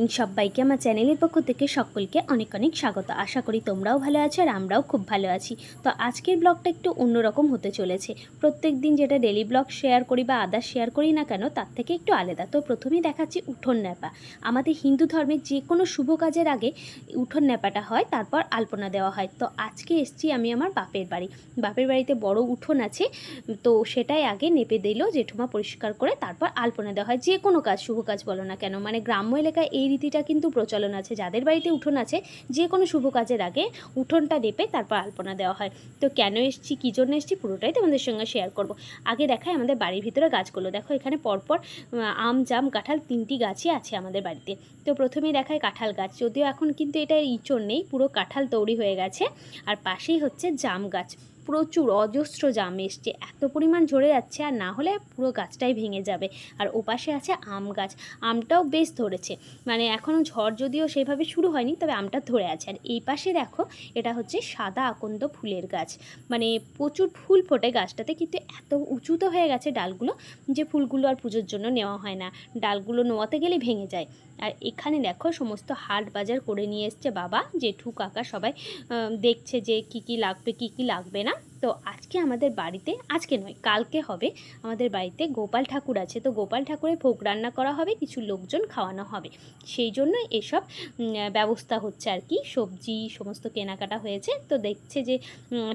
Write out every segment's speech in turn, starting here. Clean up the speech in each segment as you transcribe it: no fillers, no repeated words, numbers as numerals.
Morning সবাইকে আমার চ্যানেলের পক্ষ থেকে সকলকে অনেক অনেক স্বাগত। আশা করি তোমরাও ভালো আছো আর আমরাও খুব ভালো আছি। তো আজকের ব্লগটা একটু অন্যরকম হতে চলেছে। প্রত্যেক দিন যেটা ডেলি ব্লগ শেয়ার করি বা আদার্স শেয়ার করি না কেন, তার থেকে একটু আলাদা। তো প্রথমেই দেখাচ্ছি উঠোন ন্যাপা। আমাদের হিন্দু ধর্মে যে কোনো শুভ কাজের আগে উঠোন ন্যাপাটা হয়, তারপর আলপনা দেওয়া হয়। তো আজকে এসছি আমি আমার বাপের বাড়ি। বাপের বাড়িতে বড় উঠোন আছে, তো সেটাই আগে নেপে দিল জেঠুমা, পরিষ্কার করে তারপর আলপনা দেওয়া হয়। যে কোনো কাজ, শুভ কাজ বলো না কেন, মানে গ্রাম্য এলাকায় এই রীতিটা কিন্তু প্রচলন আছে। যাদের বাড়িতে উঠোন আছে, যে কোনো শুভ কাজের আগে উঠোনটা নেপে তারপর আলপনা দেওয়া হয়। তো কেন এসছি, কী জন্য এসছি, পুরোটাই তোমাদের সঙ্গে শেয়ার করব। আগে দেখায় আমাদের বাড়ির ভিতরে গাছগুলো। দেখো এখানে পরপর আম, জাম, কাঁঠাল 3টি গাছই আছে আমাদের বাড়িতে। তো প্রথমেই দেখায় কাঁঠাল গাছ, যদিও এখন কিন্তু এটা ইঁচড় নেই, পুরো কাঁঠাল তৈরি হয়ে গেছে। আর পাশেই হচ্ছে জাম গাছ, প্রচুর অজস্র জাম এসছে, এত পরিমাণ ঝরে যাচ্ছে, আর না হলে পুরো গাছটাই ভেঙে যাবে। আর ওপাশে আছে আম গাছ, আমটাও বেশ ধরেছে, মানে এখনও ঝড় যদিও সেভাবে শুরু হয়নি, তবে আমটা ধরে আছে। আর এই পাশে দেখো, এটা হচ্ছে সাদা আকন্দ ফুলের গাছ, মানে প্রচুর ফুল ফোটে গাছটাতে, কিন্তু এত উঁচুতে হয়ে গেছে ডালগুলো যে ফুলগুলো আর পুজোর জন্য নেওয়া হয় না, ডালগুলো নোয়াতে গেলে ভেঙে যায়। আর এখানে দেখো সমস্ত হাট বাজার করে নিয়ে এসছে বাবা, জেঠু, কাকা সবাই দেখছে যে কি কি লাগবে কি কি লাগবে না। তো আজকে আমাদের বাড়িতে, আজকে নয় কালকে হবে, আমাদের বাড়িতে গোপাল ঠাকুর আছে। তো গোপাল ঠাকুরের ভোগ রান্না করা হবে, কিছু লোকজন খাওয়ানো হবে, সেই জন্য এসব ব্যবস্থা হচ্ছে আর কি। সবজি সমস্ত কেনাকাটা হয়েছে, তো দেখছে যে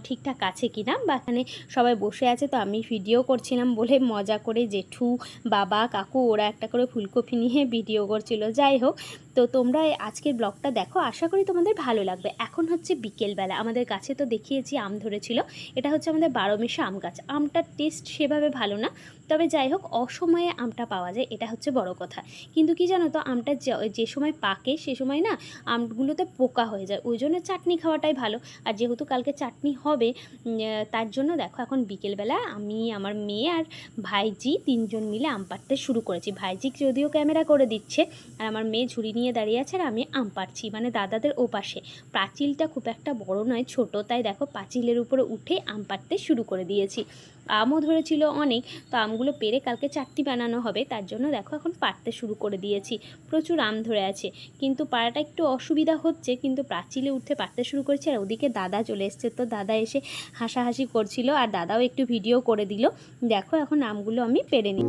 ঠিকঠাক আছে কি না। বা এখানে সবাই বসে আছে, তো আমি ভিডিও করছিলাম বলে মজা করে জেঠু, বাবা, কাকু ওরা একটা করে ফুলকপি নিয়ে ভিডিও করছিল। যাই হোক, তো তোমরা আজকের ব্লগটা দেখো, আশা করি তোমাদের ভালো লাগবে। এখন হচ্ছে বিকেলবেলা, আমাদের গাছে তো দেখিয়েছি আম ধরেছিল। এটা হচ্ছে আমাদের 12 আম গাছ। আমটার টেস্ট সেভাবে ভালো না, তবে যাই হোক অসময়ে আমটা পাওয়া যায়, এটা হচ্ছে বড় কথা। কিন্তু কি জানো তো, আমটা যে সময় পাকে সে সময় না আমগুলোতে পোকা হয়ে যায়, ওই জন্য চাটনি খাওয়াটাই ভালো। আর যেহেতু কালকে চাটনি হবে, তার জন্য দেখো এখন বিকেলবেলা আমি, আমার মেয়ে আর ভাইজি 3জন মিলে আম পাড়তে শুরু করেছি। ভাইজি যদিও ক্যামেরা করে দিচ্ছে, আর আমার মেয়ে ঝুড়ি নিয়ে দাঁড়িয়ে আছে, আর আমি আম পাড়ছি, মানে দাদাদের ওপাশে। পাঁচিলটা খুব একটা বড় নয়, ছোট, তাই দেখো পাঁচিলের উপরে উঠে আম পাড়তে শুরু করে দিয়েছি। আমও ধরেছিল অনেক, তো আমগুলো পেরে কালকে চাটনি বানানো হবে, তার জন্য দেখো এখন পাড়তে শুরু করে দিয়েছি। প্রচুর আম ধরে আছে, কিন্তু পাড়াটা একটু অসুবিধা হচ্ছে, কিন্তু পাঁচিলে উঠে পাড়তে শুরু করেছি। আর ওদিকে দাদা চলে এসছে, তো দাদা এসে হাসাহাসি করছিল, আর দাদাও একটু ভিডিও করে দিল। দেখো এখন আমগুলো আমি পেরে নিই।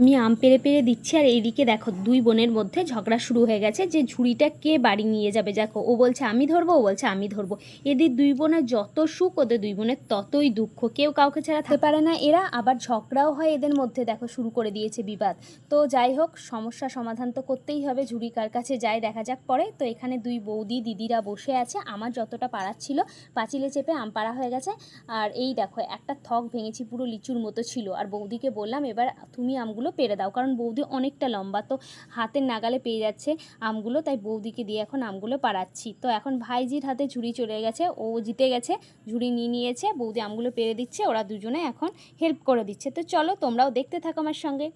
আমি আম পেরে পেরে দিচ্ছি, আর এইদিকে দেখো 2 বোনের মধ্যে ঝগড়া শুরু হয়ে গেছে যে ঝুড়িটা কে বাড়ি নিয়ে যাবে। দেখো ও বলছে আমি ধরবো, ও বলছে আমি ধরবো। এদের 2 বোনের যত সুখ, ওদের 2 বোনের ততই দুঃখ, কেউ কাউকে ছাড়া থাকতে পারে না এরা। আবার ঝগড়াও হয় এদের মধ্যে, দেখো শুরু করে দিয়েছে বিবাদ। তো যাই হোক, সমস্যা সমাধান তো করতেই হবে, ঝুড়ি কার কাছে যায় দেখা যাক পরে। তো এখানে 2 বৌদি দিদিরা বসে আছে, আমার যতটা পাড়ার ছিল পাঁচিলে চেপে আম পাড়া হয়ে গেছে। আর এই দেখো একটা থক ভেঙেছি, পুরো লিচুর মতো ছিল। আর বৌদিকে বললাম এবার তুমি আমগুলো পেরে দাও, কারণ বৌদি অনেকটা লম্বা, তো হাতের নাগালে পেয়ে যাচ্ছে আমগুলো, তাই বৌদিকে দিয়ে এখন আমগুলো পাড়াচ্ছি। তো এখন ভাইজির হাতে ঝুড়ি চলে গেছে, ও জিতে গেছে, ঝুড়ি নিয়ে নিয়েছে, বৌদি আমগুলো পেরে দিচ্ছে, ওরা দুজনে এখন হেল্প করে দিচ্ছে। তো চলো তোমরাও দেখতে থাকো আমার সঙ্গে।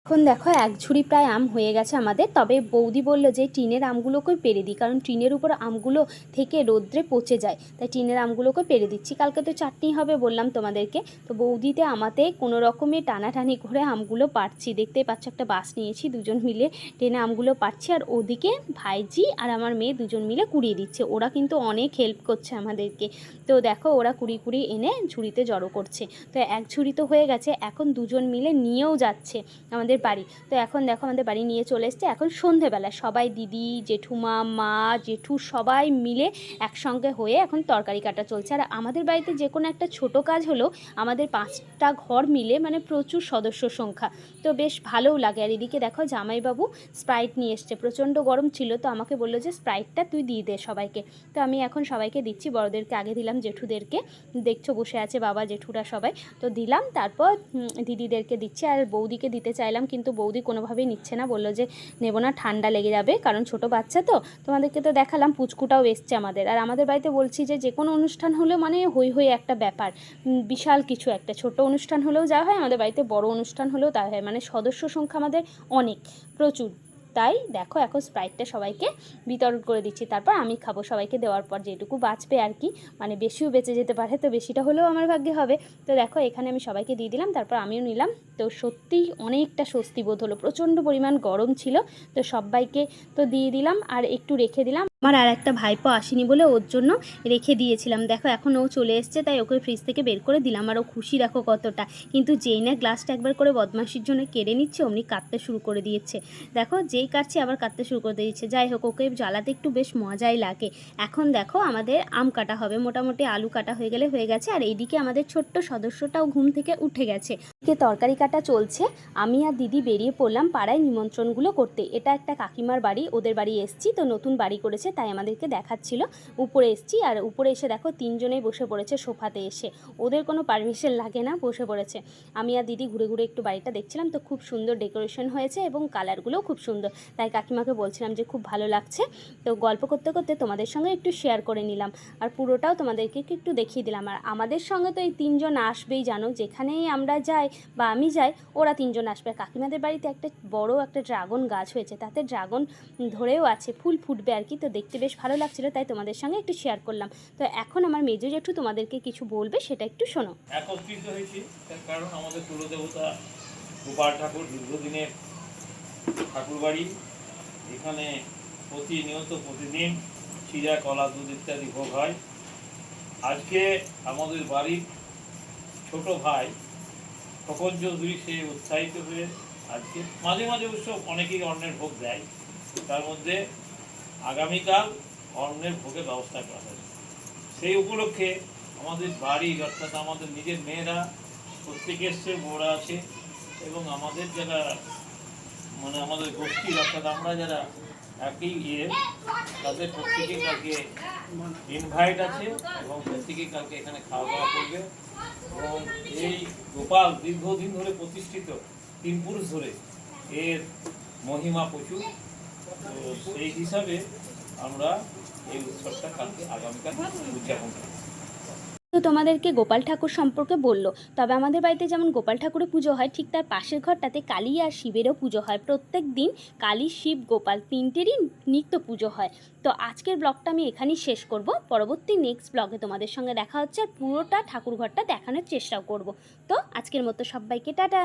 এখন দেখো 1 ঝুড়ি প্রায় আম হয়ে গেছে আমাদের, তবে বৌদি বললো যে টিনের আমগুলোকেই পেরে দিই, কারণ টিনের উপর আমগুলো থেকে রোদ্রে পচে যায়, তাই টিনের আমগুলোকে পেরে দিচ্ছি। কালকে তো চাটনি হবে বললাম তোমাদেরকে। তো বৌদিতে আমাতে কোনো রকমে টানাটানি করে আমগুলো পাড়ছি, দেখতেই পাচ্ছ একটা বাস নিয়েছি, 2জন মিলে টেনে আমগুলো পাড়ছি। আর ওদিকে ভাইজি আর আমার মেয়ে 2জন মিলে কুড়িয়ে দিচ্ছে, ওরা কিন্তু অনেক হেল্প করছে আমাদেরকে। তো দেখো ওরা কুড়ি এনে ঝুড়িতে জড়ো করছে। তো 1 ঝুড়ি তো হয়ে গেছে, এখন 2জন মিলে নিয়েও যাচ্ছে আমাদের বাড়ি। তো এখন দেখো আমাদের বাড়ি নিয়ে চলে এসছে। এখন সন্ধেবেলা সবাই, দিদি, জেঠুমা, মা, জেঠু সবাই মিলে একসঙ্গে হয়ে এখন তরকারি কাটা চলছে। আর আমাদের বাড়িতে যে কোনো একটা ছোট কাজ হলো, আমাদের 5টা ঘর মিলে মানে প্রচুর সদস্য সংখ্যা, তো বেশ ভালোও লাগে। আর এদিকে দেখো জামাইবাবু স্প্রাইট নিয়ে এসছে, প্রচণ্ড গরম ছিল, তো আমাকে বললো যে স্প্রাইটটা তুই দিয়ে দে সবাইকে। তো আমি এখন সবাইকে দিচ্ছি, বড়দেরকে আগে দিলাম, জেঠুদেরকে দেখছো বসে আছে বাবা জেঠুরা সবাই, তো দিলাম, তারপর দিদিদেরকে দিচ্ছি। আর বৌদিকে দিতে চাইলাম চাইলাম, কিন্তু বৌদি কোনোভাবেই নিচ্ছে না, বললো যে নেবো না, ঠান্ডা লেগে যাবে, কারণ ছোট বাচ্চা তো। তোমাদেরকে তো দেখালাম পুচকুটাও এসছে আমাদের। আর আমাদের বাড়িতে বলছি যে কোনো অনুষ্ঠান হলেও মানে হই হই একটা ব্যাপার, বিশাল কিছু একটা। ছোট অনুষ্ঠান হলেও যা হয়, আমাদের বাড়িতে বড় অনুষ্ঠান হলেও তাই হয়, মানে সদস্য সংখ্যা আমাদের অনেক, প্রচুর। তাই দেখো এখন স্প্রাইটটা সবাইকে বিতরণ করে দিচ্ছি, তারপর আমি খাবো সবাইকে দেওয়ার পর, যেটুকু বাঁচবে আর কি, মানে বেশিও বেঁচে যেতে পারে, তো বেশিটা হলেও আমার ভাগ্যে হবে। তো দেখো এখানে আমি সবাইকে দিয়ে দিলাম, তারপর আমিও নিলাম। তো সত্যিই অনেকটা স্বস্তি বোধ হলো, প্রচণ্ড পরিমাণ গরম ছিল। তো সবাইকে তো দিয়ে দিলাম, আর একটু রেখে দিলাম। আমার আর একটা ভাইপো আসেনি বলে ওর জন্য রেখে দিয়েছিলাম। দেখো এখন ও চলে এসছে, তাই ওকে ফ্রিজ থেকে বের করে দিলাম, আর ও খুশি দেখো কতটা। কিন্তু যেই না গ্লাসটা একবার করে বদমাশির জন্য কেড়ে নিচ্ছে, অমনি কাঁদতে শুরু করে দিয়েছে। দেখো যেই কাটছে আবার কাঁদতে শুরু করে দিয়েছে। যাই হোক, ওকে জ্বালাতে একটু বেশ মজাই লাগে। এখন দেখো আমাদের আম কাটা হবে, মোটামুটি আলু কাটা হয়ে গেলে হয়ে গেছে। আর এইদিকে আমাদের ছোট্ট সদস্যটাও ঘুম থেকে উঠে গেছে। তরকারি কাটা চলছে। আমি আর দিদি বেরিয়ে পড়লাম পাড়ায় নিমন্ত্রণগুলো করতে। এটা একটা কাকিমার বাড়ি, ওদের বাড়ি এসছি, তো নতুন বাড়ি করেছে, তাই আমাদেরকে দেখাচ্ছিল। উপরে এসছি, আর উপরে এসে দেখো তিনজনেই বসে পড়েছে সোফাতে এসে, ওদের কোনো পারমিশন লাগে না, বসে পড়েছে। আমি আর দিদি ঘুরে ঘুরে একটু বাড়িটা দেখছিলাম, তো খুব সুন্দর ডেকোরেশন হয়েছে এবং কালারগুলোও খুব সুন্দর, তাই কাকিমাকে বলছিলাম যে খুব ভালো লাগছে। তো গল্প করতে করতে তোমাদের সঙ্গে একটু শেয়ার করে নিলাম, আর পুরোটাও তোমাদেরকে একটু দেখিয়ে দিলাম। আর আমাদের সঙ্গে তো এই তিনজন আসবেই, জানো, যেখানেই আমরা যাই বা আমি যাই ওরা তিনজন আসবে। কাকিমাদের বাড়িতে একটা বড় একটা ড্রাগন গাছ হয়েছে, তাতে ড্রাগন ধরেও আছে, ফুল ফুটবে আর কি। তো দেখতে বেশ ভালো লাগছিল, তাই তোমাদের সঙ্গে একটু শেয়ার করলাম। তো এখন আমার মেজো জেঠু তোমাদেরকে কিছু বলবে, সেটা একটু শোনো। একত্রিত হয়েছি তার কারণ আমাদের কুলদেবতা গোপাল ঠাকুর দীর্ঘদিনের ঠাকুর বাড়ি। এখানে প্রতিদিন চিড়া, কলা, দুধ ইত্যাদি ভোগ হয়। আজকে আমাদের বাড়ির ছোট ভাই খোকন চৌধুরী সে উৎসাহিত হয়ে আজকে মাঝে মাঝে অবশ্য অনেকেই অন্নের ভোগ দেয়, তার মধ্যে আগামীকাল অন্নের ভোগের ব্যবস্থা করা হয়। সেই উপলক্ষে আমাদের বাড়ির অর্থাৎ আমাদের নিজের মেয়েরা প্রত্যেকে এসছে, বউরা আছে, এবং আমাদের যারা মানে আমাদের গোষ্ঠীর অর্থাৎ আমরা যারা একই তাদের প্রত্যেকে কালকে ইনভাইট আছে, এবং প্রত্যেকে কালকে এখানে খাওয়া দাওয়া করবে। এবং এই গোপাল দীর্ঘদিন ধরে প্রতিষ্ঠিত, 3 পুরুষ ধরে, এর মহিমা প্রচুর। তো সেই হিসাবে আমরা এই উৎসবটা কালকে আগামীকাল উদযাপন করব। তো তোমাদেরকে গোপাল ঠাকুর সম্পর্কে বললো। তবে আমাদের বাড়িতে যেমন গোপাল ঠাকুরের পুজো হয়, ঠিক তার পাশের ঘরটাতে কালী আর শিবেরও পুজো হয়। প্রত্যেক দিন কালী, শিব, গোপাল তিনটেরই নিত্য পুজো হয়। তো আজকের ব্লগটা আমি এখানেই শেষ করব। পরবর্তী নেক্সট ব্লগে তোমাদের সঙ্গে দেখা হচ্ছে, আর পুরোটা ঠাকুর ঘরটা দেখানোর চেষ্টাও করব। তো আজকের মতো সবাইকে টাটা।